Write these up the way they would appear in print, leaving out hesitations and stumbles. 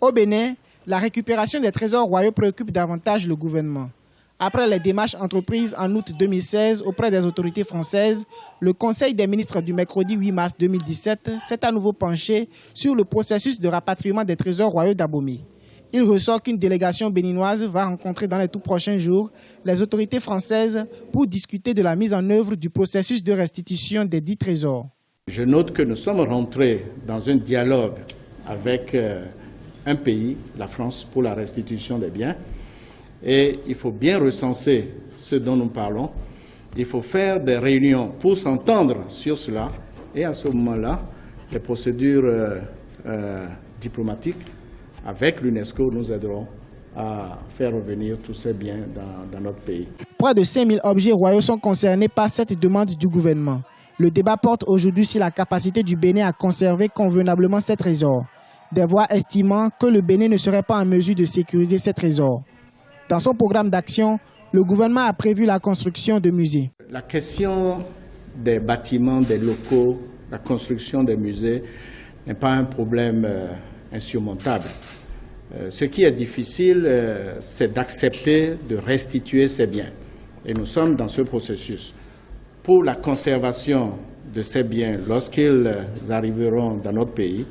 Au Bénin, la récupération des trésors royaux préoccupe davantage le gouvernement. Après les démarches entreprises en août 2016 auprès des autorités françaises, le Conseil des ministres du mercredi 8 mars 2017 s'est à nouveau penché sur le processus de rapatriement des trésors royaux d'Abomey. Il ressort qu'une délégation béninoise va rencontrer dans les tout prochains jours les autorités françaises pour discuter de la mise en œuvre du processus de restitution des dits trésors. Je note que nous sommes rentrés dans un dialogue avec un pays, la France, pour la restitution des biens. Et il faut bien recenser ce dont nous parlons. Il faut faire des réunions pour s'entendre sur cela. Et à ce moment-là, les procédures diplomatiques avec l'UNESCO nous aideront à faire revenir tous ces biens dans notre pays. Près de 5000 objets royaux sont concernés par cette demande du gouvernement. Le débat porte aujourd'hui sur la capacité du Bénin à conserver convenablement ces trésors. Des voix estimant que le Bénin ne serait pas en mesure de sécuriser ces trésors. Dans son programme d'action, le gouvernement a prévu la construction de musées. La question des bâtiments, des locaux, la construction des musées n'est pas un problème insurmontable. Ce qui est difficile, c'est d'accepter de restituer ces biens. Et nous sommes dans ce processus. Pour la conservation de ces biens, lorsqu'ils arriveront dans notre pays,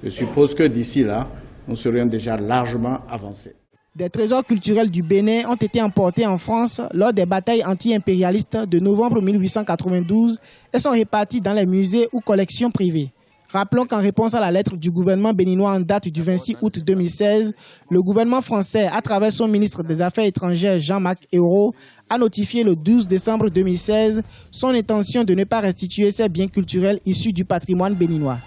je suppose que d'ici là, nous serions déjà largement avancés. Des trésors culturels du Bénin ont été emportés en France lors des batailles anti-impérialistes de novembre 1892 et sont répartis dans les musées ou collections privées. Rappelons qu'en réponse à la lettre du gouvernement béninois en date du 26 août 2016, le gouvernement français, à travers son ministre des Affaires étrangères Jean-Marc Ayrault, a notifié le 12 décembre 2016 son intention de ne pas restituer ces biens culturels issus du patrimoine béninois.